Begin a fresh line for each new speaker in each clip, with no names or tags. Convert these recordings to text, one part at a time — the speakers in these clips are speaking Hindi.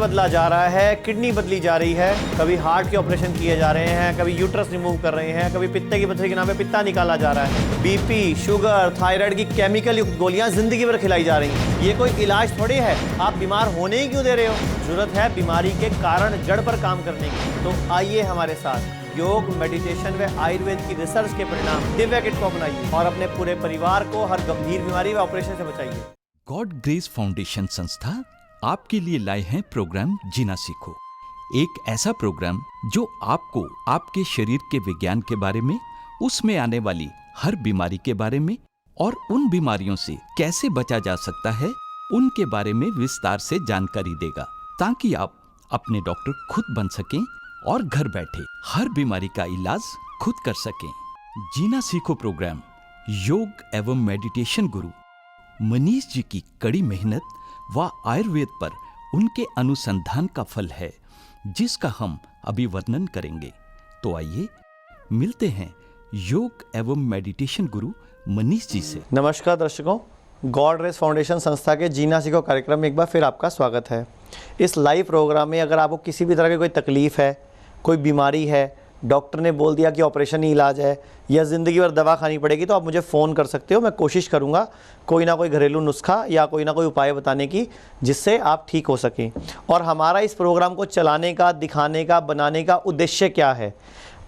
बदला जा रहा है, किडनी बदली जा रही है, कभी हार्ट के ऑपरेशन किए जा रहे हैं, कभी यूट्रस रिमूव कर रहे हैं, कभी पित्ते की पथरी के नाम पे पित्ता निकाला जा रहा है, बीपी, शुगर, थायराइड की केमिकल युक्त गोलियां जिंदगी भर खिलाई जा रही हैं। ये कोई इलाज थोड़ी है। आप बीमार होने ही क्यों दे रहे हो? जरूरत है बीमारी के कारण जड़ पर काम करने की। तो आइए हमारे साथ योग, मेडिटेशन व आयुर्वेद की रिसर्च के परिणाम दिव्या किट को अपनाइए और अपने पूरे परिवार को हर गंभीर बीमारी व ऑपरेशन से बचाइए।
गॉड ग्रेस फाउंडेशन संस्था आपके लिए लाए हैं प्रोग्राम जीना सीखो। एक ऐसा प्रोग्राम जो आपको आपके शरीर के विज्ञान के बारे में, उसमें आने वाली हर बीमारी के बारे में और उन बीमारियों से कैसे बचा जा सकता है उनके बारे में विस्तार से जानकारी देगा, ताकि आप अपने डॉक्टर खुद बन सकें और घर बैठे हर बीमारी का इलाज खुद कर सकें। जीना सीखो प्रोग्राम योग एवं मेडिटेशन गुरु मनीष जी की कड़ी मेहनत व आयुर्वेद पर उनके अनुसंधान का फल है, जिसका हम अभी वर्णन करेंगे। तो आइए मिलते हैं योग एवं मेडिटेशन गुरु मनीष जी से।
नमस्कार दर्शकों, गॉड ग्रेस फाउंडेशन संस्था के जीना सीखो कार्यक्रम में एक बार फिर आपका स्वागत है। इस लाइव प्रोग्राम में अगर आपको किसी भी तरह की कोई तकलीफ है, कोई बीमारी है, डॉक्टर ने बोल दिया कि ऑपरेशन ही इलाज है या ज़िंदगी भर दवा खानी पड़ेगी, तो आप मुझे फ़ोन कर सकते हो। मैं कोशिश करूँगा कोई ना कोई घरेलू नुस्खा या कोई ना कोई उपाय बताने की, जिससे आप ठीक हो सकें। और हमारा इस प्रोग्राम को चलाने का, दिखाने का, बनाने का उद्देश्य क्या है?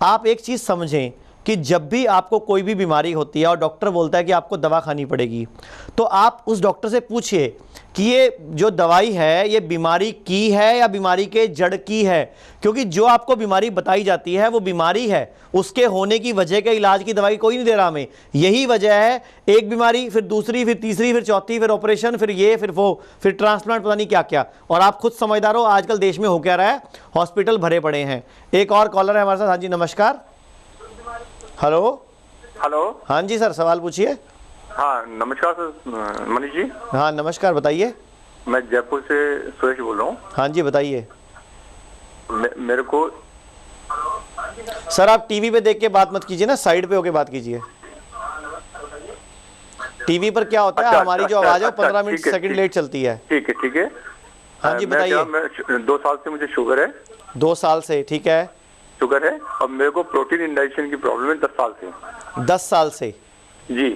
आप एक चीज़ समझें कि जब भी आपको कोई भी बीमारी होती है और डॉक्टर बोलता है कि आपको दवा खानी पड़ेगी, तो आप उस डॉक्टर से पूछिए कि ये जो दवाई है ये बीमारी की है या बीमारी के जड़ की है। क्योंकि जो आपको बीमारी बताई जाती है वो बीमारी है, उसके होने की वजह के इलाज की दवाई कोई नहीं दे रहा हमें। यही वजह है, एक बीमारी, फिर दूसरी, फिर तीसरी, फिर चौथी, फिर ऑपरेशन, फिर ये, फिर वो, फिर ट्रांसप्लांट, पता नहीं क्या क्या। और आप खुद समझदार हो आजकल देश में हो क्या रहा है, हॉस्पिटल भरे पड़े हैं। एक और कॉलर है हमारे साथ। हाँ जी नमस्कार। Hello
hello.
हाँ जी सर, सवाल पूछिए।
हाँ नमस्कार सर, मनीष जी।
हाँ नमस्कार, बताइए।
मैं जयपुर से सुरेश बोल रहा हूँ।
हाँ जी बताइए।
मेरे को
सर आप टीवी पे देख के बात मत कीजिए ना, साइड पे होके बात कीजिए। टीवी पर क्या होता है, हमारी जो आवाज़ है 15 मिनट सेकंड लेट चलती है।
ठीक है ठीक है।
हाँ जी बताइए।
2 साल से मुझे शुगर है।
2 साल से, ठीक है।
शुगर है और मेरे को प्रोटीन इंडाइजेशन की प्रॉब्लम है 10 साल से।
10 साल से
जी।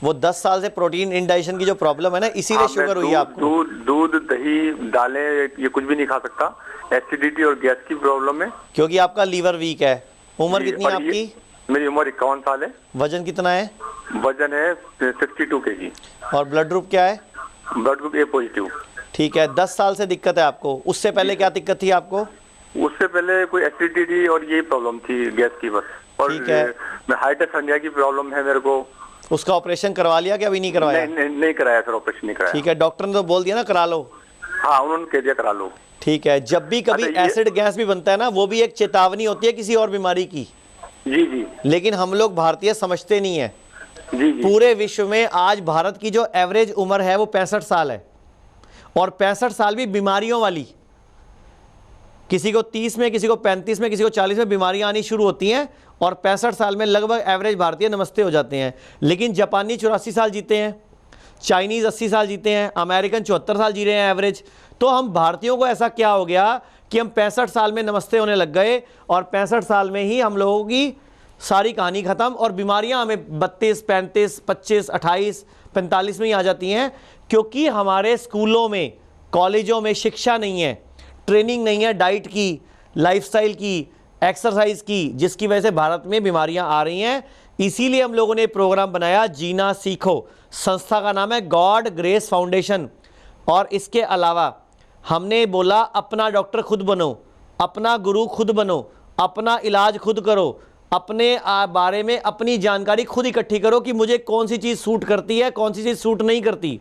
वो 10 साल से प्रोटीन इंडाइजेशन की जो प्रॉब्लम है ना, इसीलिए शुगर हुई है आपको।
दूध, दही, दालें ये कुछ भी नहीं खा सकता। एसिडिटी और गैस की प्रॉब्लम है।
क्योंकि आपका लीवर वीक है। उम्र कितनी है आपकी?
मेरी उम्र 51 साल है।
वजन कितना है?
वजन है 62 kg।
और ब्लड ग्रुप क्या है?
Blood group A positive.
ठीक है। 10 साल से दिक्कत है आपको। उससे पहले क्या दिक्कत थी आपको?
उससे पहले कोई एसिडिटी और ये प्रॉब्लम थी, गैस की बस। और
ठीक है।
हाइटस हर्निया की प्रॉब्लम है मेरे को।
उसका ऑपरेशन करवा लिया कि अभी नहीं करवाया?
नहीं कराया सर, ऑपरेशन नहीं कराया।
ठीक है, डॉक्टर ने तो बोल दिया ना करा लो।
हाँ उन्होंने कह दिया करा लो।
ठीक है। जब भी कभी एसिड गैस भी बनता है ना, वो भी एक चेतावनी होती है किसी और बीमारी की।
जी जी।
लेकिन हम लोग भारतीय समझते नहीं है।
जी जी।
पूरे विश्व में आज भारत की जो एवरेज उम्र है वो 65 साल है, और 65 साल भी बीमारियों वाली। किसी को 30 में, किसी को 35 में, किसी को 40 में बीमारियां आनी शुरू होती हैं, और 65 साल में लगभग एवरेज भारतीय नमस्ते हो जाते हैं। लेकिन जापानी 84 साल जीते हैं, चाइनीज़ 80 साल जीते हैं, अमेरिकन 74 साल जी रहे हैं एवरेज। तो हम भारतीयों को ऐसा क्या हो गया कि हम 65 साल में नमस्ते होने लग गए, और 65 साल में ही हम लोगों की सारी कहानी ख़त्म, और बीमारियां हमें 32, 35, 25, 28, 45 में ही आ जाती हैं। क्योंकि हमारे स्कूलों में, कॉलेजों में शिक्षा नहीं है, ट्रेनिंग नहीं है डाइट की, लाइफस्टाइल की, एक्सरसाइज की, जिसकी वजह से भारत में बीमारियां आ रही हैं। इसीलिए हम लोगों ने प्रोग्राम बनाया जीना सीखो। संस्था का नाम है गॉड ग्रेस फाउंडेशन। और इसके अलावा हमने बोला अपना डॉक्टर खुद बनो, अपना गुरु खुद बनो, अपना इलाज खुद करो, अपने बारे में अपनी जानकारी खुद इकट्ठी करो कि मुझे कौन सी चीज़ सूट करती है, कौन सी चीज़ सूट नहीं करती।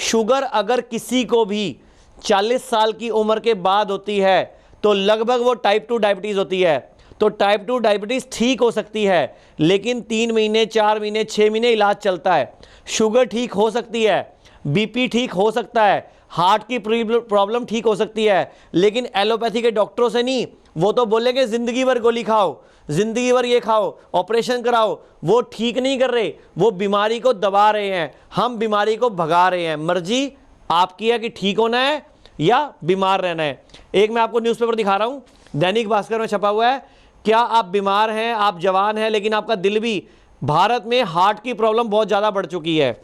शुगर अगर किसी को भी 40 साल की उम्र के बाद होती है तो लगभग वो टाइप 2 डायबिटीज़ होती है। तो टाइप 2 डायबिटीज़ ठीक हो सकती है, लेकिन 3 महीने, 4 महीने, 6 महीने इलाज चलता है। शुगर ठीक हो सकती है, बीपी ठीक हो सकता है, हार्ट की प्रॉब्लम ठीक हो सकती है, लेकिन एलोपैथी के डॉक्टरों से नहीं। वो तो बोलेंगे ज़िंदगी भर गोली खाओ, ज़िंदगी भर ये खाओ, ऑपरेशन कराओ। वो ठीक नहीं कर रहे, वो बीमारी को दबा रहे हैं, हम बीमारी को भगा रहे हैं। मर्जी आपकी है कि ठीक होना है या बीमार रहना है। एक मैं आपको न्यूज़पेपर दिखा रहा हूँ, दैनिक भास्कर में छपा हुआ है। क्या आप बीमार हैं, आप जवान हैं, लेकिन आपका दिल भी, भारत में हार्ट की प्रॉब्लम बहुत ज़्यादा बढ़ चुकी है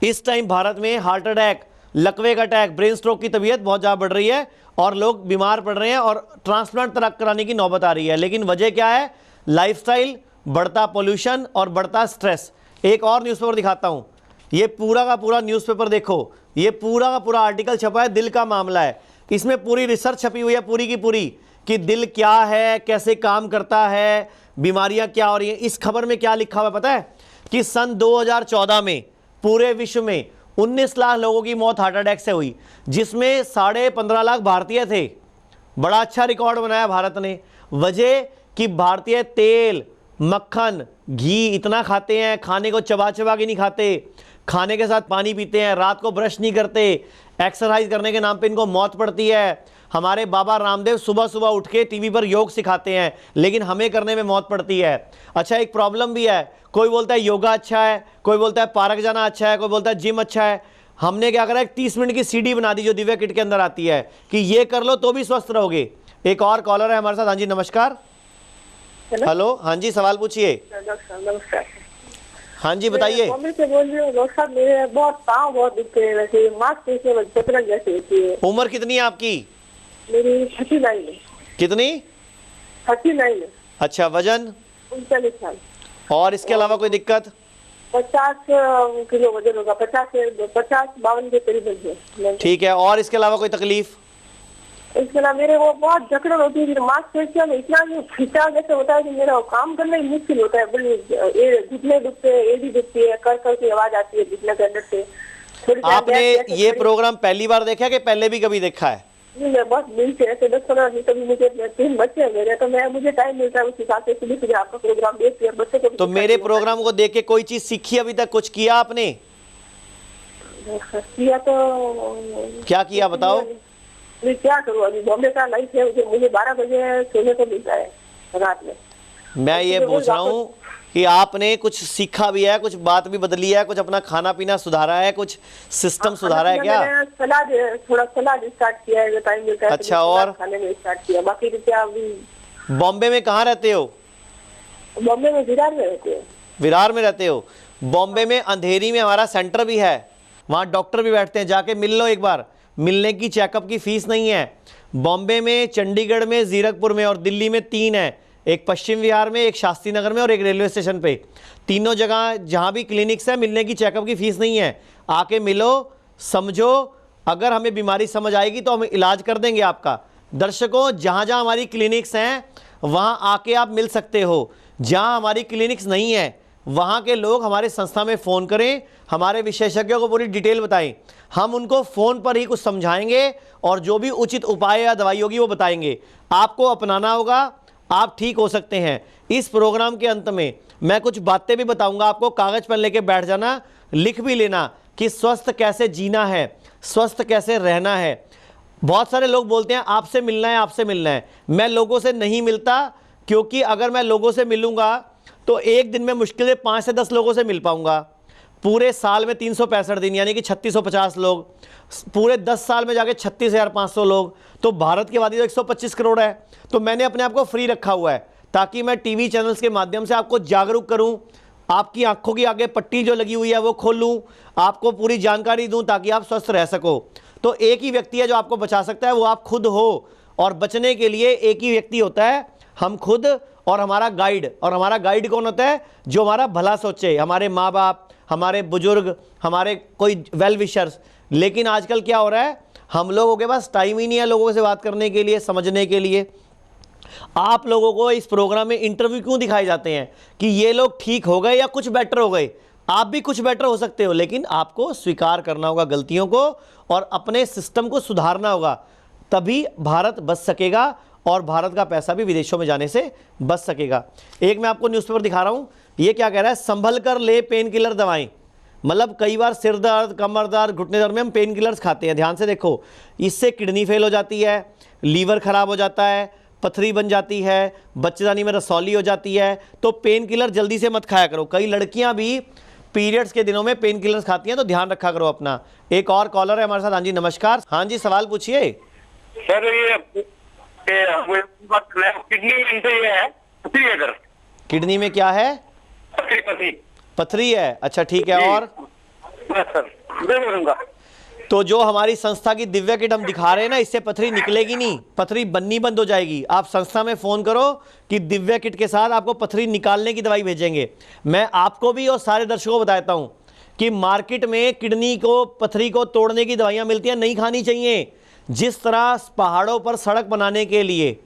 इस टाइम। भारत में हार्ट अटैक, लकवे का अटैक, ब्रेन स्ट्रोक की तबीयत बहुत ज़्यादा बढ़ रही है और लोग बीमार पड़ रहे हैं और ट्रांसप्लांट कराने की नौबत आ रही है। लेकिन वजह क्या है? लाइफस्टाइल, बढ़ता पोल्यूशन और बढ़ता स्ट्रेस। एक और न्यूज़पेपर दिखाता हूँ, ये पूरा का पूरा न्यूज़पेपर देखो, ये पूरा का पूरा आर्टिकल छपा है, दिल का मामला है। इसमें पूरी रिसर्च छपी हुई है पूरी की पूरी कि दिल क्या है, कैसे काम करता है, बीमारियां क्या हो रही हैं। इस खबर में क्या लिखा हुआ है पता है? कि सन 2014 में पूरे विश्व में 19 लाख लोगों की मौत हार्ट अटैक से हुई, जिसमें 15.5 लाख भारतीय थे। बड़ा अच्छा रिकॉर्ड बनाया भारत ने। वजह कि भारतीय तेल, मक्खन, घी इतना खाते हैं, खाने को चबा चबा के नहीं खाते, खाने के साथ पानी पीते हैं, रात को ब्रश नहीं करते, एक्सरसाइज करने के नाम पे इनको मौत पड़ती है। हमारे बाबा रामदेव सुबह सुबह उठ के टीवी पर योग सिखाते हैं, लेकिन हमें करने में मौत पड़ती है। अच्छा, एक प्रॉब्लम भी है, कोई बोलता है योगा अच्छा है, कोई बोलता है पार्क जाना अच्छा है, कोई बोलता है जिम अच्छा है। हमने क्या करा, एक 30 मिनट की सीडी बना दी जो दिव्या किट के अंदर आती है कि ये कर लो तो भी स्वस्थ रहोगे। एक और कॉलर है हमारे साथ। हाँ जी, नमस्कार। हेलो, हाँ जी, सवाल पूछिए।
नमस्कार।
हाँ जी, बताइए।
मम्मी से बोल रही हूँ डॉक्टर साहब, मेरे बहुत पाँव बहुत दुखते हैं, वैसे मांसपेशियां जकड़न जैसी होती है।
उम्र कितनी है आपकी?
मेरी 39 है।
कितनी?
39 है।
अच्छा, वजन?
39 साल।
और इसके अलावा कोई दिक्कत?
50 किलो वजन होगा, 50-52 के करीब है।
ठीक है, और इसके अलावा कोई तकलीफ?
इसके अलावा मेरे वो बहुत जकड़न होती है, मांसपेशियों में इतना खिंचाव जैसे होता है कि मेरा काम करना ही मुश्किल होता है। घुटने दुखते हैं, एड़ी दुखती है, कर कर की आवाज आती है घुटने के अंदर से।
आपने ये प्रोग्राम पहली बार देखा कि पहले भी कभी देखा है?
मैं बस दिन से ऐसे 10-15 दिन कभी मुझे 3 बच्चे हैं मेरे, तो मुझे टाइम मिलता है उस हिसाब से सुबह आपका प्रोग्राम देखती है बच्चे को।
तो मेरे प्रोग्राम को देख के कोई चीज सीखी अभी तक? कुछ किया आपने?
किया तो
क्या किया बताओ?
मैं क्या करूँ, अभी बॉम्बे का लाइफ है, मुझे 12 बजे सोने को मिलता है रात में।
मैं ये पूछ रहा हूँ कि आपने कुछ सीखा भी है, कुछ बात भी बदली है, कुछ अपना खाना पीना सुधारा है, कुछ सिस्टम सुधारा है क्या?
थोड़ा सलाद स्टार्ट किया है, टाइम मिलता है।
अच्छा, और
खाने में स्टार्ट किया, बाकी तो क्या अभी।
बॉम्बे में कहाँ रहते हो?
बॉम्बे में विरार में रहते हो।
विरार में रहते हो? बॉम्बे में अंधेरी में हमारा सेंटर भी है, वहाँ डॉक्टर भी बैठते हैं, जाके मिल लो एक बार। मिलने की चेकअप की फीस नहीं है। बॉम्बे में, चंडीगढ़ में, जीरकपुर में और दिल्ली में 3 है, एक पश्चिम विहार में, एक शास्त्री नगर में और एक रेलवे स्टेशन पे। तीनों जगह जहाँ भी क्लिनिक्स है, मिलने की चेकअप की फीस नहीं है। आके मिलो, समझो, अगर हमें बीमारी समझ आएगी तो हम इलाज कर देंगे आपका। दर्शकों, जहाँ जहाँ हमारी क्लिनिक्स हैं वहाँ आके आप मिल सकते हो। जहाँ हमारी क्लिनिक्स नहीं है वहाँ के लोग हमारे संस्था में फ़ोन करें, हमारे विशेषज्ञों को पूरी डिटेल बताएं, हम उनको फ़ोन पर ही कुछ समझाएंगे और जो भी उचित उपाय या दवाई होगी वो बताएंगे। आपको अपनाना होगा, आप ठीक हो सकते हैं। इस प्रोग्राम के अंत में मैं कुछ बातें भी बताऊंगा आपको, कागज़ पेन लेके बैठ जाना, लिख भी लेना कि स्वस्थ कैसे जीना है, स्वस्थ कैसे रहना है। बहुत सारे लोग बोलते हैं आपसे मिलना है, आपसे मिलना है। मैं लोगों से नहीं मिलता, क्योंकि अगर मैं लोगों से मिलूंगा तो एक दिन में मुश्किल से 5 से 10 लोगों से मिल पाऊंगा। पूरे साल में 365 दिन यानी कि 3650 लोग, पूरे 10 साल में जाके 36,500 लोग, तो भारत की आबादी तो 125 करोड़ है। तो मैंने अपने आप को फ्री रखा हुआ है ताकि मैं टीवी चैनल्स के माध्यम से आपको जागरूक करूं, आपकी आंखों की आगे पट्टी जो लगी हुई है वो खोलूं, आपको पूरी जानकारी दूं ताकि आप स्वस्थ रह सको। तो एक ही व्यक्ति है जो आपको बचा सकता है, वो आप खुद हो। और बचने के लिए एक ही व्यक्ति होता है, हम खुद और हमारा गाइड। और हमारा गाइड कौन होता है? जो हमारा भला सोचे, हमारे माँ बाप, हमारे बुजुर्ग, हमारे कोई वेल विशर्स। लेकिन आजकल क्या हो रहा है, हम लोगों के पास टाइम ही नहीं है लोगों से बात करने के लिए, समझने के लिए। आप लोगों को इस प्रोग्राम में इंटरव्यू क्यों दिखाए जाते हैं कि ये लोग ठीक हो गए या कुछ बेटर हो गए? आप भी कुछ बेटर हो सकते हो, लेकिन आपको स्वीकार करना होगा गलतियों को और अपने सिस्टम को सुधारना होगा, तभी भारत बच सकेगा और भारत का पैसा भी विदेशों में जाने से बच सकेगा। एक मैं आपको न्यूज़पेपर दिखा रहा हूँ, ये क्या कह रहा है, संभल कर ले पेन किलर दवाएं। मतलब कई बार सिर दर्द, कमर दर्द, घुटने दर्द में हम पेन किलर्स खाते हैं। ध्यान से देखो, इससे किडनी फेल हो जाती है, लीवर खराब हो जाता है, पथरी बन जाती है, बच्चेदानी में रसौली हो जाती है। तो पेन किलर जल्दी से मत खाया करो। कई लड़कियां भी पीरियड्स के दिनों में पेन किलर्स खाती हैं, तो ध्यान रखा करो अपना। एक और कॉलर है हमारे साथ। हाँ जी नमस्कार। हाँ जी सवाल पूछिए।
सर ये किडनी में से ये है पथरी है सर।
किडनी में क्या है?
पथरी पथरी
पथरी है। अच्छा ठीक है। और
बस सर मैं बोलूंगा।
तो जो हमारी संस्था की दिव्या किट हम दिखा रहे हैं ना, इससे पथरी निकलेगी नहीं, पथरी बननी बंद हो जाएगी। आप संस्था में फ़ोन करो कि दिव्या किट के साथ आपको पथरी निकालने की दवाई भेजेंगे। मैं आपको भी और सारे दर्शकों को बताता हूँ कि मार्केट में किडनी को, पथरी को तोड़ने की दवाइयाँ मिलती हैं, नहीं खानी चाहिए। जिस तरह पहाड़ों पर सड़क बनाने के लिए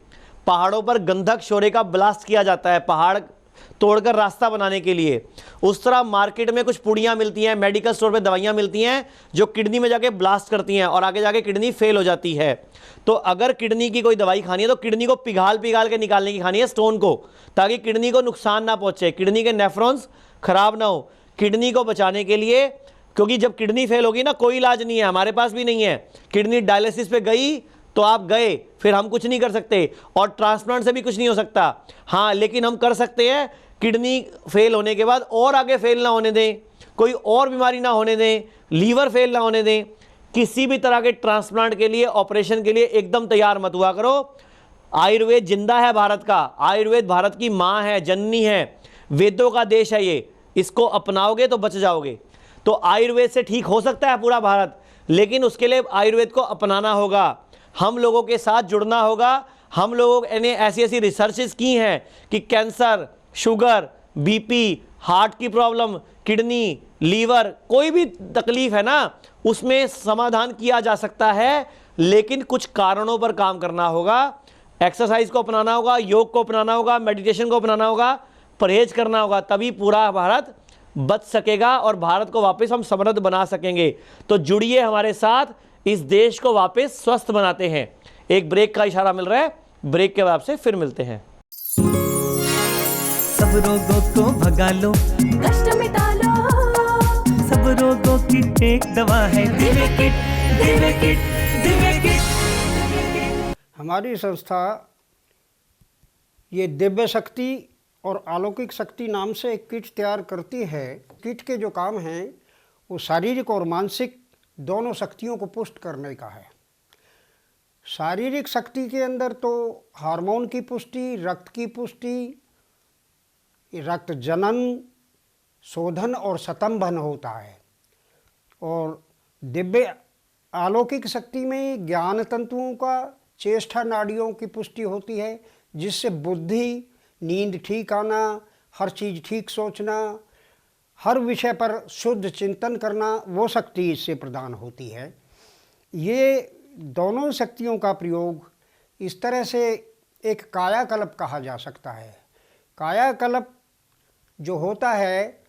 पहाड़ों पर गंधक शोरे का ब्लास्ट किया जाता है, पहाड़ तोड़कर रास्ता बनाने के लिए, उस तरह मार्केट में कुछ पुड़ियाँ मिलती हैं, मेडिकल स्टोर पे दवाइयाँ मिलती हैं जो किडनी में जाके ब्लास्ट करती हैं और आगे जाके किडनी फेल हो जाती है। तो अगर किडनी की कोई दवाई खानी है तो किडनी को पिघाल पिघाल के निकालने की खानी है, स्टोन को, ताकि किडनी को नुकसान ना पहुँचे, किडनी के नेफ्रॉन्स खराब ना हो। किडनी को बचाने के लिए, क्योंकि जब किडनी फेल होगी ना, कोई इलाज नहीं है, हमारे पास भी नहीं है। किडनी डायलिसिस पे गई तो आप गए, फिर हम कुछ नहीं कर सकते, और ट्रांसप्लांट से भी कुछ नहीं हो सकता। हाँ, लेकिन हम कर सकते हैं किडनी फेल होने के बाद और आगे फेल ना होने दें, कोई और बीमारी ना होने दें, लीवर फेल ना होने दें। किसी भी तरह के ट्रांसप्लांट के लिए, ऑपरेशन के लिए एकदम तैयार मत हुआ करो। आयुर्वेद जिंदा है भारत का, आयुर्वेद भारत की माँ है, जननी है, वेदों का देश है ये। इसको अपनाओगे तो बच जाओगे। तो आयुर्वेद से ठीक हो सकता है पूरा भारत, लेकिन उसके लिए आयुर्वेद को अपनाना होगा, हम लोगों के साथ जुड़ना होगा। हम लोगों ने ऐसी ऐसी रिसर्चेस की हैं कि कैंसर, शुगर, बीपी, हार्ट की प्रॉब्लम, किडनी, लीवर, कोई भी तकलीफ है ना, उसमें समाधान किया जा सकता है, लेकिन कुछ कारणों पर काम करना होगा। एक्सरसाइज को अपनाना होगा, योग को अपनाना होगा, मेडिटेशन को अपनाना होगा, परहेज करना होगा, तभी पूरा भारत बच सकेगा और भारत को वापस हम समृद्ध बना सकेंगे। तो जुड़िए हमारे साथ, इस देश को वापस स्वस्थ बनाते हैं। एक ब्रेक का इशारा मिल रहा है, ब्रेक के बाद से फिर मिलते हैं।
सब रोगों को भगा लो,
कष्ट मिटा लो,
सब रोगों की एक दवा है Divya kit, Divya kit, Divya kit.
हमारी संस्था ये दिव्य शक्ति और अलौकिक शक्ति नाम से एक किट तैयार करती है। किट के जो काम हैं वो शारीरिक और मानसिक दोनों शक्तियों को पुष्ट करने का है। शारीरिक शक्ति के अंदर तो हार्मोन की पुष्टि, रक्त की पुष्टि, रक्त जनन, शोधन और स्तंभन होता है। और दिव्य अलौकिक शक्ति में ज्ञान तंतुओं का, चेष्टा नाड़ियों की पुष्टि होती है, जिससे बुद्धि, नींद ठीक आना, हर चीज़ ठीक सोचना, हर विषय पर शुद्ध चिंतन करना, वो शक्ति इससे प्रदान होती है। ये दोनों शक्तियों का प्रयोग इस तरह से एक कायाकल्प कहा जा सकता है। कायाकल्प जो होता है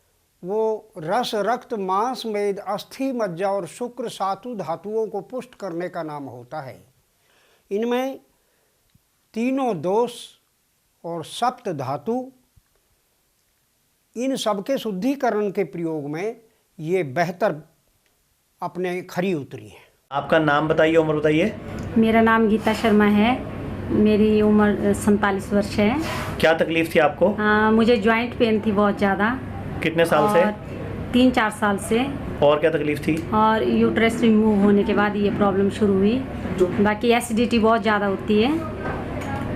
वो रस, रक्त, मांस, मेद, अस्थि, मज्जा और शुक्र सातु धातुओं को पुष्ट करने का नाम होता है। इनमें तीनों दोष और सप्त धातु, इन सबके शुद्धिकरण के प्रयोग में ये बेहतर अपने खरी उतरी है।
आपका नाम बताइए, उम्र बताइए।
मेरा नाम गीता शर्मा है, मेरी उम्र 47 वर्ष है।
क्या तकलीफ थी आपको?
मुझे जॉइंट पेन थी बहुत ज़्यादा।
कितने साल से?
3-4 साल से।
और क्या तकलीफ थी?
और यूट्रस रिमूव होने के बाद ये प्रॉब्लम शुरू हुई। बाकी एसिडिटी बहुत ज़्यादा होती है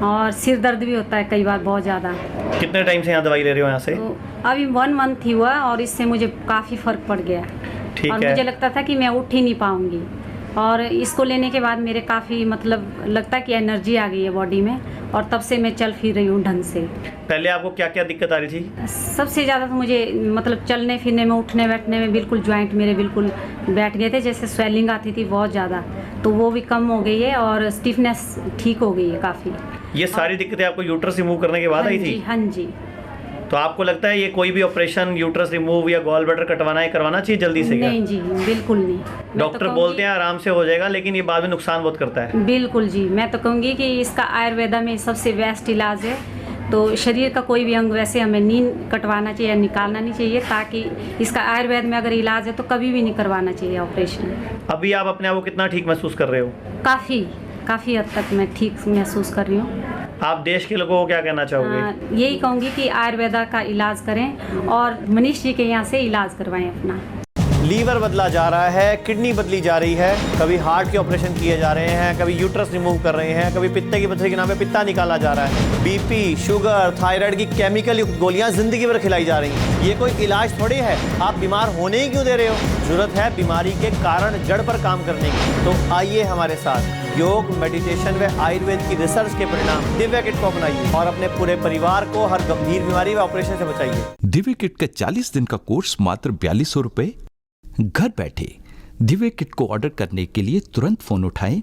और सिर दर्द भी होता है कई बार बहुत ज़्यादा।
कितने टाइम से यहाँ दवाई ले रहे हो यहाँ से?
तो अभी 1 मंथ ही हुआ और इससे मुझे काफ़ी फ़र्क पड़ गया।
ठीक
और
है।
मुझे लगता था कि मैं उठ ही नहीं पाऊँगी, और इसको लेने के बाद मेरे काफ़ी मतलब लगता है कि एनर्जी आ गई है बॉडी में, और तब से मैं चल फिर रही हूँ ढंग से।
पहले आपको क्या क्या दिक्कत आ रही थी?
सबसे ज़्यादा तो मुझे मतलब चलने फिरने में, उठने बैठने में बिल्कुल जॉइंट मेरे बिल्कुल बैठ गए थे, जैसे स्वेलिंग आती थी बहुत ज़्यादा, तो वो भी कम हो गई है और स्टिफनेस ठीक हो गई है काफ़ी।
ये सारी दिक्कतें आपको यूट्रस रिमूव करने के बाद आई थी?
हाँ जी।
तो आपको लगता है ये कोई भी ऑपरेशन, यूट्रस रिमूव या गॉल ब्लैडर कटवाना है, करवाना चाहिए जल्दी से?
नहीं जी, बिल्कुल नहीं।
डॉक्टर बोलते हैं आराम से हो जाएगा, लेकिन ये बाद में नुकसान बहुत करता है।
बिल्कुल जी, मैं तो कहूँगी कि इसका आयुर्वेदा में सबसे बेस्ट इलाज है। तो शरीर का कोई भी अंग वैसे हमें नहीं कटवाना चाहिए, निकालना नहीं चाहिए, ताकि इसका आयुर्वेद में अगर इलाज है तो कभी भी नहीं करवाना चाहिए ऑपरेशन।
अभी आप अपने आप को कितना ठीक महसूस कर रहे हो?
काफ़ी हद तक मैं ठीक महसूस कर रही हूँ।
आप देश के लोगों को क्या कहना चाहोगे?
यही कहूँगी कि आयुर्वेदा का इलाज करें और मनीष जी के यहाँ से इलाज करवाएं अपना।
लीवर बदला जा रहा है, किडनी बदली जा रही है, कभी हार्ट के ऑपरेशन किए जा रहे हैं, कभी यूट्रस रिमूव कर रहे हैं, कभी पित्ते की पथरी के नाम पे पित्ता निकाला जा रहा है, बीपी, शुगर, थायराइड की केमिकल युक्त गोलियां जिंदगी भर खिलाई जा रही हैं। ये कोई इलाज थोड़ी है, आप बीमार होने ही क्यों दे रहे हो? जरूरत है बीमारी के कारण जड़ पर काम करने की। तो आइए हमारे साथ योग, मेडिटेशन व आयुर्वेद की रिसर्च के परिणाम दिव्या किट को अपनाइए और अपने पूरे परिवार को हर गंभीर बीमारी व ऑपरेशन से बचाइए।
दिव्य किट का 40 दिन का कोर्स मात्र 4200 रुपए। घर बैठे दिव्य किट को ऑर्डर करने के लिए तुरंत फोन उठाएं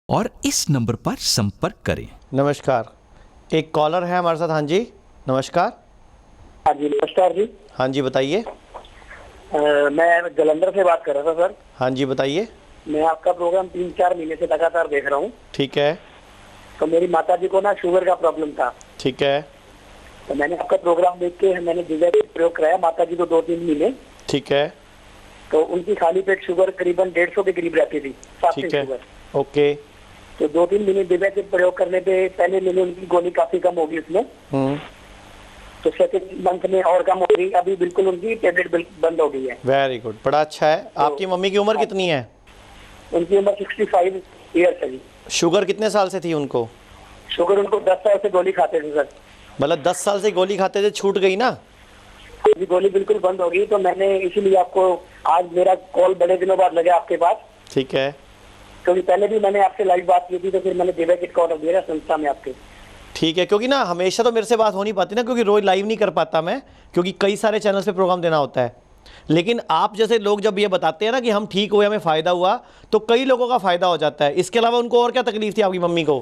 और इस नंबर पर संपर्क करें।
नमस्कार, एक कॉलर है हमारे साथ। हाँ जी, नमस्कार।
हाँ जी नमस्कार जी।
हाँ जी, बताइए।
मैं जलंधर से बात कर रहा था सर।
हाँ जी, बताइए।
मैं आपका प्रोग्राम 3-4 महीने से लगातार देख रहा हूँ।
ठीक है।
तो मेरी माता जी को ना शुगर का प्रॉब्लम था।
ठीक है।
तो मैंने आपका प्रोग्राम देख के मैंने दिव्या किट प्रयोग कराया माता जी को 2-3 महीने।
ठीक है।
तो उनकी खाली पेट शुगर करीबन 150 के करीब रहती थी,
ठीक है।
शुगर।
ओके।
तो 2-3 महीने दिव्या किट प्रयोग करने पे पहले महीने उनकी गोली काफी कम होगी उसमें। तो सेकंड मंथ में और कम हो गई, अभी बिल्कुल उनकी टेबलेट बंद हो गई है।
वेरी गुड, बड़ा अच्छा है। आपकी मम्मी की उम्र कितनी है?
उनकी उम्र 65 ईयर्स है जी।
शुगर कितने साल से थी उनको?
शुगर उनको 10 साल से गोली खाते थे सर।
मतलब 10 साल से गोली खाते थे, छूट गई ना?
जी, गोली बिल्कुल बंद हो गई। तो मैंने इसीलिए आपको आज मेरा कॉल बड़े दिनों बाद लगा आपके पास।
ठीक है।
क्योंकि पहले भी मैंने आपसे लाइव बात की थी, तो फिर मैंने दिव्या किट का ऑर्डर दिया संस्था में आपके।
ठीक है, क्योंकि ना हमेशा तो मेरे से बात हो नहीं पाती ना, क्योंकि रोज लाइव नहीं कर पाता मैं, क्योंकि कई सारे चैनल्स पे प्रोग्राम देना होता है। लेकिन आप जैसे लोग जब ये बताते हैं ना कि हम ठीक हुए, हमें फ़ायदा हुआ, तो कई लोगों का फ़ायदा हो जाता है। इसके अलावा उनको और क्या तकलीफ थी आपकी मम्मी को?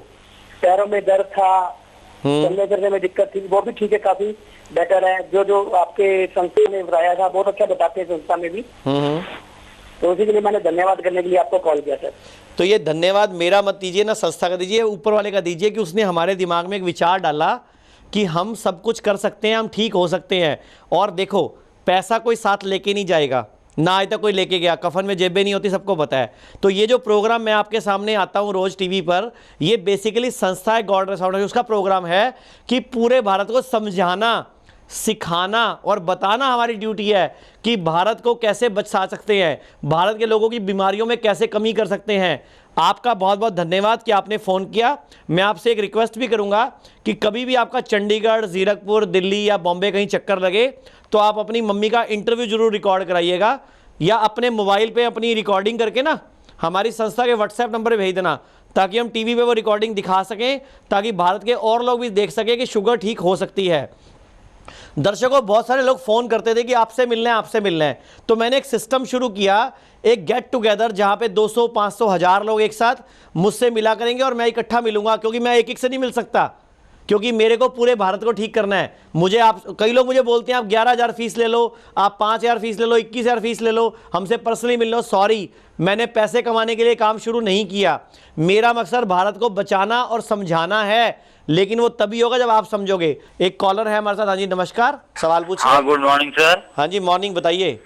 पैरों में दर्द था, चलने फिरने में दिक्कत थी, वो भी ठीक है, काफी बेटर है। जो आपके संस्था ने बताया था बहुत अच्छा बताते हैं संस्था में भी। तो उसी के लिए मैंने धन्यवाद करने के लिए आपको कॉल किया सर।
तो ये धन्यवाद मेरा मत दीजिए ना, संस्था का दीजिए, ऊपर वाले का दीजिए कि उसने हमारे दिमाग में एक विचार डाला कि हम सब कुछ कर सकते हैं, हम ठीक हो सकते हैं। और देखो, पैसा कोई साथ लेके नहीं जाएगा, ना आज तक कोई लेके गया, कफन में जेबें नहीं होती, सबको पता है। तो ये जो प्रोग्राम मैं आपके सामने आता हूँ रोज टीवी पर, ये बेसिकली संस्था है गॉड रेस्ट उसका प्रोग्राम है कि पूरे भारत को समझाना, सिखाना और बताना हमारी ड्यूटी है कि भारत को कैसे बचा सकते हैं, भारत के लोगों की बीमारियों में कैसे कमी कर सकते हैं। आपका बहुत बहुत धन्यवाद कि आपने फ़ोन किया। मैं आपसे एक रिक्वेस्ट भी करूंगा कि कभी भी आपका चंडीगढ़, जीरकपुर, दिल्ली या बॉम्बे कहीं चक्कर लगे तो आप अपनी मम्मी का इंटरव्यू जरूर रिकॉर्ड कराइएगा, या अपने मोबाइल पे अपनी रिकॉर्डिंग करके ना हमारी संस्था के व्हाट्सएप नंबर पे भेज देना, ताकि हम टीवी पे वो रिकॉर्डिंग दिखा सकें, ताकि भारत के और लोग भी देख सकें कि शुगर ठीक हो सकती है। दर्शकों, बहुत सारे लोग फ़ोन करते थे कि आपसे मिलना है, आपसे मिलना है। तो मैंने एक सिस्टम शुरू किया, एक गेट टुगेदर, जहाँ पे 200, 500, 1000 लोग एक साथ मुझसे मिला करेंगे और मैं इकट्ठा मिलूंगा, क्योंकि मैं एक से नहीं मिल सकता, क्योंकि मेरे को पूरे भारत को ठीक करना है। मुझे कई लोग मुझे बोलते हैं आप 11,000 फीस ले लो, आप 5,000 फीस ले लो, 21,000 फीस ले लो, हमसे पर्सनली मिल लो। सॉरी, मैंने पैसे कमाने के लिए काम शुरू नहीं किया। मेरा मकसद भारत को बचाना और समझाना है, लेकिन वो तभी होगा जब आप समझोगे। एक कॉलर है हमारे साथ। हाँ जी, नमस्कार, सवाल पूछिए।
हाँ, गुड मॉर्निंग सर।
हाँ जी, मॉर्निंग, बताइए।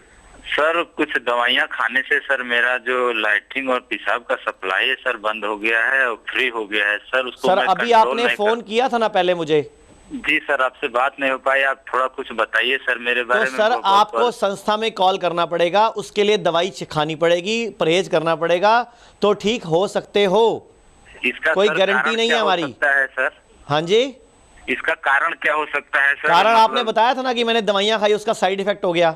सर, कुछ दवाइयाँ खाने से सर मेरा जो लाइटिंग और पेशाब का सप्लाई है सर बंद हो गया है और फ्री हो गया है सर। उसको
सर अभी आपने फोन किया था ना पहले मुझे?
जी सर, आपसे बात नहीं हो पाई। आप थोड़ा कुछ बताइए सर मेरे बारे में।
तो सर आपको संस्था में कॉल करना पड़ेगा, उसके लिए दवाई खानी पड़ेगी, परहेज करना पड़ेगा, तो ठीक हो सकते हो।
इसका
कोई गारंटी नहीं है हमारी।
है सर।
हाँ जी,
इसका कारण क्या हो सकता है सर?
कारण आपने बताया था ना कि मैंने दवाइयाँ खाई, उसका साइड इफेक्ट हो गया।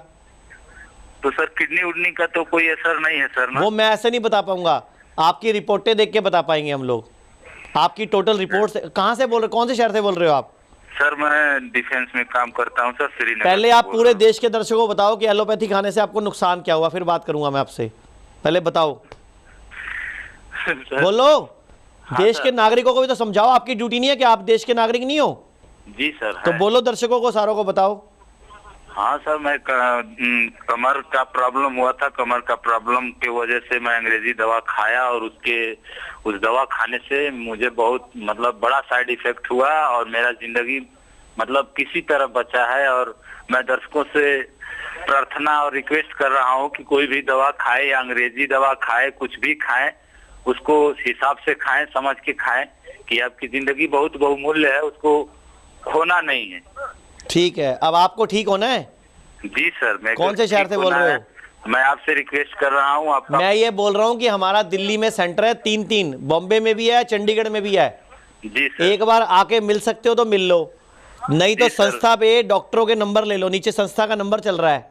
तो सर किडनी उडनी का तो कोई असर नहीं है सर ना?
वो मैं ऐसे नहीं बता पाऊंगा, आपकी रिपोर्टें देख के बता पाएंगे हम लोग। आपकी टोटल रिपोर्ट से, कहाँ से बोल रहे, कौन से शहर से बोल रहे हो आप?
सर मैं डिफेंस में काम करता हूँ सर, श्रीनगर।
पहले आप पूरे देश के दर्शकों को बताओ कि एलोपैथी खाने से आपको नुकसान क्या हुआ, फिर बात करूंगा मैं आपसे। पहले बताओ। बोलो।
हाँ,
देश के नागरिकों को भी तो समझाओ, आपकी ड्यूटी नहीं है कि आप देश के नागरिक नहीं हो?
जी सर।
तो बोलो, दर्शकों को सारों को बताओ।
हाँ सर, मैं कमर का प्रॉब्लम हुआ था। कमर का प्रॉब्लम के वजह से मैं अंग्रेजी दवा खाया और उस दवा खाने से मुझे बहुत मतलब बड़ा साइड इफेक्ट हुआ और मेरा जिंदगी मतलब किसी तरह बचा है। और मैं दर्शकों से प्रार्थना और रिक्वेस्ट कर रहा हूँ कि कोई भी दवा खाए या अंग्रेजी दवा खाए, कुछ भी खाए, उसको हिसाब से खाएं, समझ के खाएं कि आपकी जिंदगी बहुत बहुमूल्य है, उसको खोना नहीं है।
ठीक है, अब आपको ठीक होना है।
जी सर। मैं
कौन से शहर से बोल रहे हो?
मैं आपसे रिक्वेस्ट कर रहा हूँ आपका।
मैं ये बोल रहा हूँ कि हमारा दिल्ली में सेंटर है 3-3, बॉम्बे में भी है, चंडीगढ़ में भी है।
जी सर।
एक बार आके मिल सकते हो तो मिल लो, नहीं तो
जी सर।
संस्था पे डॉक्टरों के नंबर ले लो, नीचे संस्था का नंबर चल रहा है,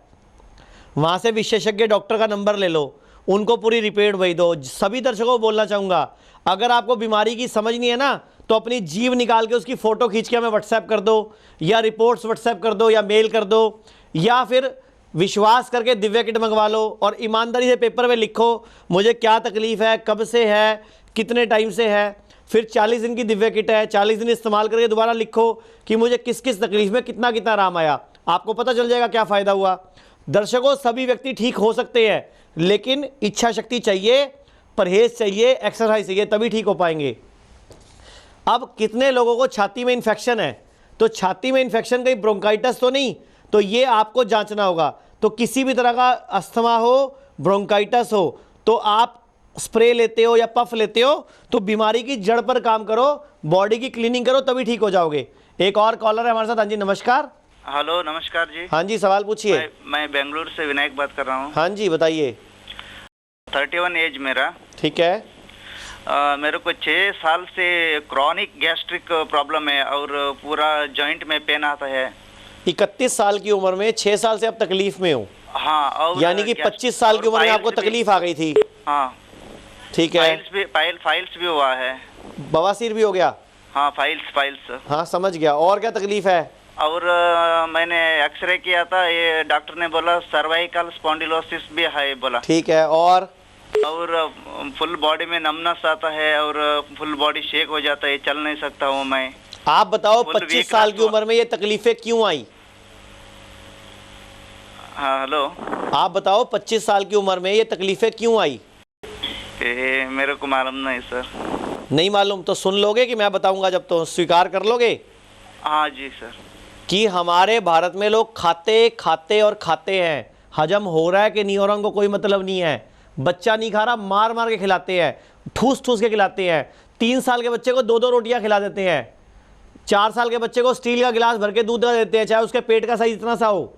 वहां से विशेषज्ञ डॉक्टर का नंबर ले लो, उनको पूरी रिपोर्ट भेज दो। सभी दर्शकों को बोलना चाहूंगा, अगर आपको बीमारी की समझ नहीं है ना, तो अपनी जीभ निकाल के उसकी फोटो खींच के हमें व्हाट्सएप कर दो, या रिपोर्ट्स व्हाट्सएप कर दो, या मेल कर दो, या फिर विश्वास करके दिव्या किट मंगवा लो और ईमानदारी से पेपर में लिखो मुझे क्या तकलीफ है, कब से है, कितने टाइम से है। फिर 40 दिन की दिव्या किट है, 40 दिन इस्तेमाल करके दोबारा लिखो कि मुझे किस किस तकलीफ में कितना कितना आराम आया, आपको पता चल जाएगा क्या फ़ायदा हुआ। दर्शकों, सभी व्यक्ति ठीक हो सकते हैं, लेकिन इच्छा शक्ति चाहिए, परहेज चाहिए, एक्सरसाइज चाहिए, तभी ठीक हो पाएंगे। अब कितने लोगों को छाती में इन्फेक्शन है, तो छाती में इन्फेक्शन कहीं ब्रोंकाइटिस तो नहीं, तो ये आपको जांचना होगा। तो किसी भी तरह का अस्थमा हो, ब्रोंकाइटिस हो, तो आप स्प्रे लेते हो या पफ लेते हो, तो बीमारी की जड़ पर काम करो, बॉडी की क्लीनिंग करो, तभी ठीक हो जाओगे। एक और कॉलर है हमारे साथ। हाँ जी, नमस्कार।
हेलो, नमस्कार जी।
हाँ जी, सवाल पूछिए।
मैं बेंगलुरु से विनायक बात कर रहा हूँ।
हाँ जी, बताइए।
31 एज मेरा।
ठीक है।
मेरे को 6 साल से क्रॉनिक गैस्ट्रिक प्रॉब्लम है और पूरा जॉइंट में पेन आता है।
31 साल की उम्र में 6 साल से आप तकलीफ में हो?
हाँ। और
यानी कि 25 साल की उम्र में आपको तकलीफ आ गई थी?
हाँ।
ठीक है।
फाइल्स भी हुआ है।
बवासीर भी हो गया?
हाँ, फाइल्स।
हाँ, समझ गया। और क्या तकलीफ है?
और मैंने एक्सरे किया था, ये डॉक्टर ने बोला सर्वाइकल स्पॉन्डिलोसिस भी है बोला।
ठीक है। और
फुल बॉडी में नमनेस आता है और फुल बॉडी शेक हो जाता है, चल नहीं सकता हूँ मैं।
आप बताओ 25 साल की उम्र में ये तकलीफें क्यों आई?
हाँ, हेलो।
आप बताओ 25 साल की उम्र में ये तकलीफें क्यों आई?
मेरे को मालूम नहीं सर।
नहीं मालूम? तो सुन लोगे कि मैं बताऊंगा जब, तो स्वीकार कर लोगे?
हाँ जी सर।
कि हमारे भारत में लोग खाते खाते और खाते हैं, हजम हो रहा है कि नहीं हो रहा उनको कोई मतलब नहीं है। बच्चा नहीं खा रहा, मार मार के खिलाते हैं, ठूस ठूस के खिलाते हैं। 3 साल के बच्चे को 2-2 रोटियां खिला देते हैं। 4 साल के बच्चे को स्टील का गिलास भर के दूध दे देते हैं, चाहे उसके पेट का साइज इतना सा हो।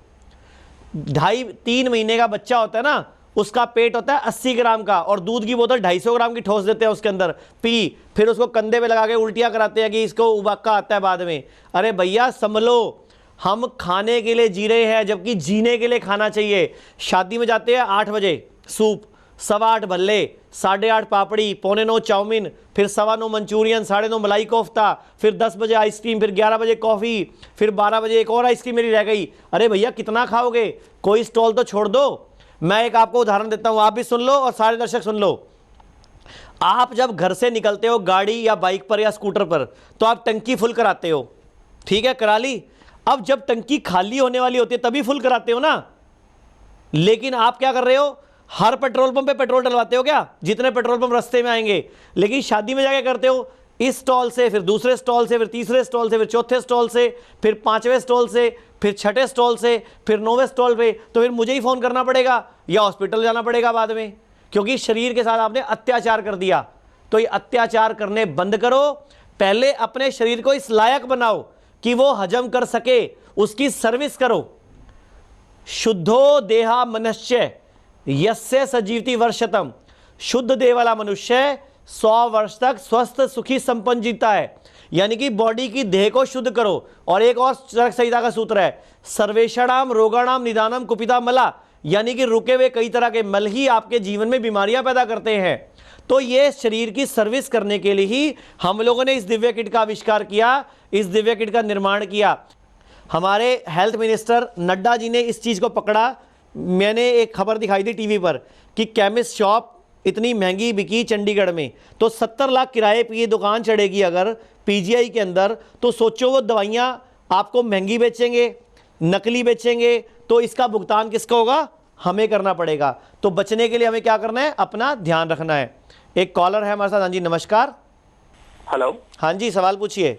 2.5-3 महीने का बच्चा होता है ना, उसका पेट होता है 80 ग्राम का, और दूध की बोतल 250 ग्राम की ठोस देते हैं उसके अंदर, पी। फिर उसको कंधे पे लगा के उल्टियाँ कराते हैं कि इसको उबाका आता है बाद में। अरे भैया संभलो, हम खाने के लिए जी रहे हैं, जबकि जीने के लिए खाना चाहिए। शादी में जाते हैं 8 बजे सूप, 8:15 भल्ले, 8:30 पापड़ी, 8:45 चाउमीन, फिर 9:15 मंचूरियन, 9:30 मलाई कोफ्ता, फिर 10 बजे आइसक्रीम, फिर 11 बजे कॉफ़ी, फिर 12 बजे एक और आइसक्रीम मेरी रह गई। अरे भैया कितना खाओगे, कोई स्टॉल तो छोड़ दो। मैं एक आपको उदाहरण देता हूँ, आप भी सुन लो और सारे दर्शक सुन लो। आप जब घर से निकलते हो गाड़ी या बाइक पर या स्कूटर पर, तो आप टंकी फुल कराते हो, ठीक है, करा ली। अब जब टंकी खाली होने वाली होती है तभी फुल कराते हो ना। लेकिन आप क्या कर रहे हो, हर पेट्रोल पंप पे पेट्रोल डलवाते हो क्या, जितने पेट्रोल पंप रास्ते में आएंगे। लेकिन शादी में जाके करते हो, इस स्टॉल से, फिर दूसरे स्टॉल से, फिर तीसरे स्टॉल से, फिर चौथे स्टॉल से, फिर 5वें स्टॉल से, फिर 6ठे स्टॉल से, फिर 9वें स्टॉल पे। तो फिर मुझे ही फ़ोन करना पड़ेगा या हॉस्पिटल जाना पड़ेगा बाद में, क्योंकि शरीर के साथ आपने अत्याचार कर दिया। तो ये अत्याचार करने बंद करो। पहले अपने शरीर को इस लायक बनाओ कि वो हजम कर सके, उसकी सर्विस करो। शुद्धो देहा मनुष्य यस्य सजीवति वर्षतम। शुद्ध देह वाला मनुष्य 100 वर्ष तक स्वस्थ सुखी संपन्न जीता है। यानी कि बॉडी की देह को शुद्ध करो। और एक और चरक संहिता का सूत्र है, सर्वेषणाम रोगाणाम निदानम कुपिता मला, यानी कि रुके हुए कई तरह के मल ही आपके जीवन में बीमारियां पैदा करते हैं। तो ये शरीर की सर्विस करने के लिए ही हम लोगों ने इस दिव्य किट का आविष्कार किया, इस दिव्य किट का निर्माण किया। हमारे हेल्थ मिनिस्टर नड्डा जी ने इस चीज़ को पकड़ा। मैंने एक खबर दिखाई थी टीवी पर कि केमिस्ट शॉप इतनी महंगी बिकी चंडीगढ़ में, तो 70 लाख किराए पे ये दुकान चढ़ेगी अगर पीजीआई के अंदर, तो सोचो वो दवाइयाँ आपको महंगी बेचेंगे, नकली बेचेंगे, तो इसका भुगतान किसका होगा, हमें करना पड़ेगा। तो बचने के लिए हमें क्या करना है, अपना ध्यान रखना है। एक कॉलर है हमारे साथ। हाँ जी, नमस्कार।
हेलो।
हाँ जी, सवाल पूछिए।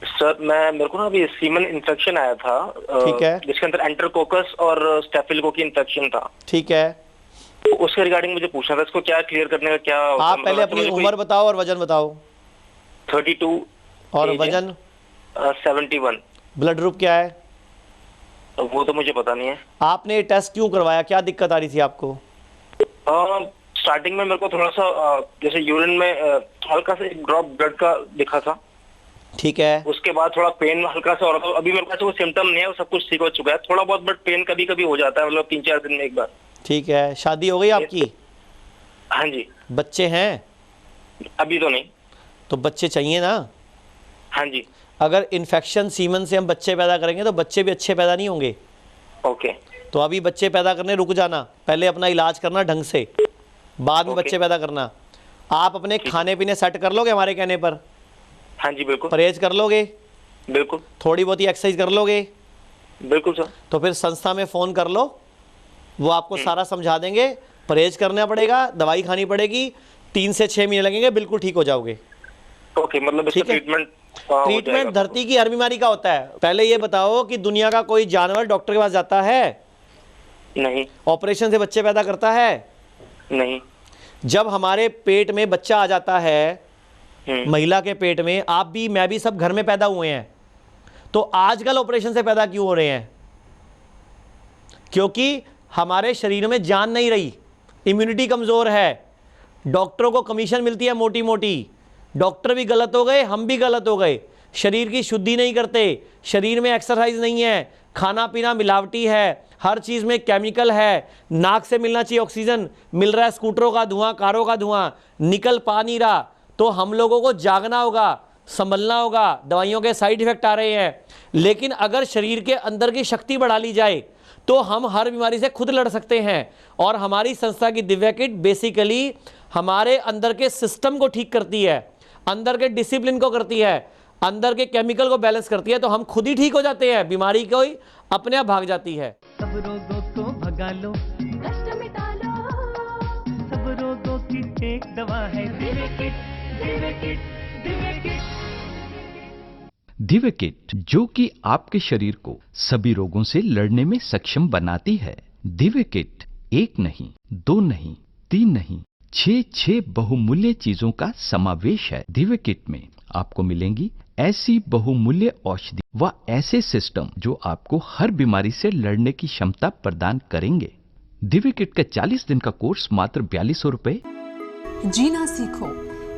सर मेरे को ना अभी सीमन इन्फेक्शन आया था,
ठीक है,
जिसके अंदर एंटरकोकस और स्टेफिलोकोकस इन्फेक्शन था।
ठीक है।
तो उसके रिगार्डिंग मुझे पूछना था, इसको क्या क्लियर करने का क्या
आप पहले अपनी उम्र बताओ और वजन बताओ।
32
और वजन
71।
ब्लड ग्रुप क्या है?
वो तो मुझे पता नहीं है।
आपने ये टेस्ट क्यों करवाया, क्या दिक्कत आ रही थी आपको?
स्टार्टिंग में मेरे को थोड़ा सा जैसे यूरिन में हल्का सा एक ड्रॉप ब्लड का दिखा था।
ठीक है।
उसके बाद थोड़ा पेन हल्का सा हो रहा था। अभी मेरे पास वो सिम्टम नहीं है, वो सब कुछ ठीक हो चुका है। थोड़ा बहुत बट पेन कभी कभी हो जाता है, मतलब 3-4 दिन में एक बार।
ठीक है। शादी हो गई आपकी?
हाँ जी।
बच्चे हैं?
अभी तो नहीं।
तो बच्चे चाहिए ना?
हाँ जी।
अगर इन्फेक्शन सीमन से हम बच्चे पैदा करेंगे तो बच्चे भी अच्छे पैदा नहीं होंगे।
ओके।
तो अभी बच्चे पैदा करने रुक जाना, पहले अपना इलाज करना ढंग से, बाद में बच्चे पैदा करना। आप अपने खाने पीने सेट कर लोगे हमारे कहने पर?
हाँ जी बिल्कुल।
परहेज कर लोगे?
बिल्कुल।
थोड़ी बहुत ही एक्सरसाइज कर लोगे?
बिल्कुल सर।
तो फिर संस्था में फ़ोन कर लो, वो आपको सारा समझा देंगे। परहेज करना पड़ेगा, दवाई खानी पड़ेगी, 3 से 6 महीने लगेंगे, बिल्कुल ठीक हो जाओगे।
ओके, मतलब इसका
ट्रीटमेंट धरती की हर बीमारी का होता है। पहले ये बताओ कि दुनिया का कोई जानवर डॉक्टर के पास जाता है?
नहीं।
ऑपरेशन से बच्चे पैदा करता है?
नहीं।
जब हमारे पेट में बच्चा आ जाता है, महिला के पेट में, आप भी मैं भी सब घर में पैदा हुए हैं, तो आजकल ऑपरेशन से पैदा क्यों हो रहे हैं? क्योंकि हमारे शरीर में जान नहीं रही, इम्यूनिटी कमज़ोर है, डॉक्टरों को कमीशन मिलती है मोटी मोटी, डॉक्टर भी गलत हो गए, हम भी गलत हो गए, शरीर की शुद्धि नहीं करते, शरीर में एक्सरसाइज नहीं है, खाना पीना मिलावटी है, हर चीज़ में केमिकल है, नाक से मिलना चाहिए ऑक्सीजन, मिल रहा है स्कूटरों का धुआं, कारों का धुआं, निकल पा नहीं रहा। तो हम लोगों को जागना होगा, संभलना होगा, दवाइयों के साइड इफेक्ट आ रहे हैं। लेकिन अगर शरीर के अंदर की शक्ति बढ़ा ली जाए तो हम हर बीमारी से खुद लड़ सकते हैं। और हमारी संस्था की दिव्या किट बेसिकली हमारे अंदर के सिस्टम को ठीक करती है, अंदर के डिसिप्लिन को करती है, अंदर के केमिकल को बैलेंस करती है, तो हम खुद ही ठीक हो जाते हैं, बीमारी कोई अपने आप भाग जाती है।
सब रोगों को भगा लो, कष्ट मिटा लो, सब रोगों की एक दवा है Divya kit, Divya kit, Divya kit.
Divya kit, जो कि आपके शरीर को सभी रोगों से लड़ने में सक्षम बनाती है। दिव्या किट 1 नहीं, 2 नहीं, 3 नहीं, 6 बहुमूल्य चीजों का समावेश है। दिव्या किट में आपको मिलेंगी ऐसी बहुमूल्य औषधि व ऐसे सिस्टम जो आपको हर बीमारी से लड़ने की क्षमता प्रदान करेंगे। दिव्या किट का 40 दिन का कोर्स मात्र 4200 रुपए।
जीना सीखो,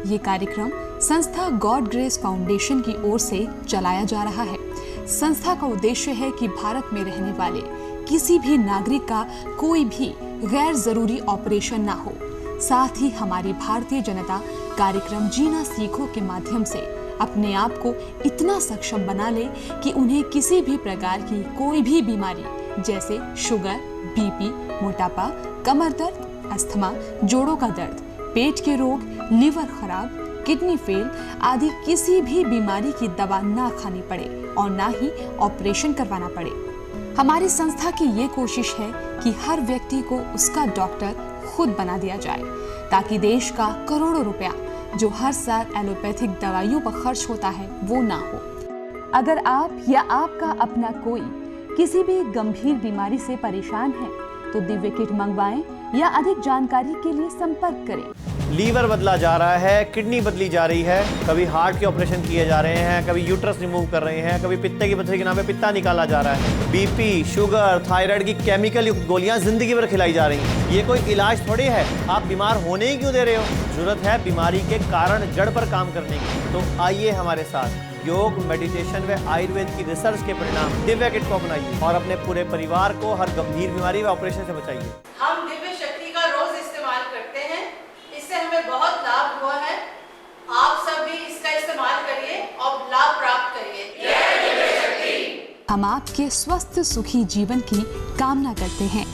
ये कार्यक्रम संस्था गॉड ग्रेस फाउंडेशन की ओर से चलाया जा रहा है। संस्था का उद्देश्य है कि भारत में रहने वाले किसी भी नागरिक का कोई भी गैर जरूरी ऑपरेशन ना हो। साथ ही हमारी भारतीय जनता कार्यक्रम जीना सीखो के माध्यम से अपने आप को इतना सक्षम बना ले कि उन्हें किसी भी प्रकार की कोई भी बीमारी जैसे शुगर, बीपी, मोटापा, कमर दर्द, अस्थमा, जोड़ों का दर्द, पेट के रोग, लीवर खराब, किडनी फेल आदि किसी भी बीमारी की दवा ना खानी पड़े और ना ही ऑपरेशन करवाना पड़े। हमारी संस्था की ये कोशिश है कि हर व्यक्ति को उसका डॉक्टर खुद बना दिया जाए, ताकि देश का करोड़ों रुपया जो हर साल एलोपैथिक दवाइयों पर खर्च होता है वो ना हो। अगर आप या आपका अपना कोई किसी भी गंभीर बीमारी से परेशान है तो दिव्या किट मंगवाएं या अधिक जानकारी के लिए संपर्क करें।
लीवर बदला जा रहा है, किडनी बदली जा रही है, कभी हार्ट के ऑपरेशन किए जा रहे हैं, कभी यूट्रस रिमूव कर रहे हैं, कभी पित्ते की पथरी के नाम पे पित्ता निकाला जा रहा है, बीपी, शुगर, थायराइड की केमिकल युक्त गोलियां जिंदगी भर खिलाई जा रही हैं। ये कोई इलाज थोड़ी है, आप बीमार होने ही क्यों दे रहे हो? जरूरत है बीमारी के कारण जड़ पर काम करने की। तो आइए हमारे साथ योग, मेडिटेशन व आयुर्वेद की रिसर्च के परिणाम दिव्या किट को अपनाइए और अपने पूरे परिवार को हर गंभीर बीमारी व ऑपरेशन से बचाइए।
हम दिव्य शक्ति का रोज इस्तेमाल करते हैं, इससे हमें बहुत लाभ हुआ है। आप सब भी इसका इस्तेमाल करिए और लाभ प्राप्त करिए। जय दिव्य शक्ति।
हम आपके स्वस्थ सुखी जीवन की कामना करते हैं।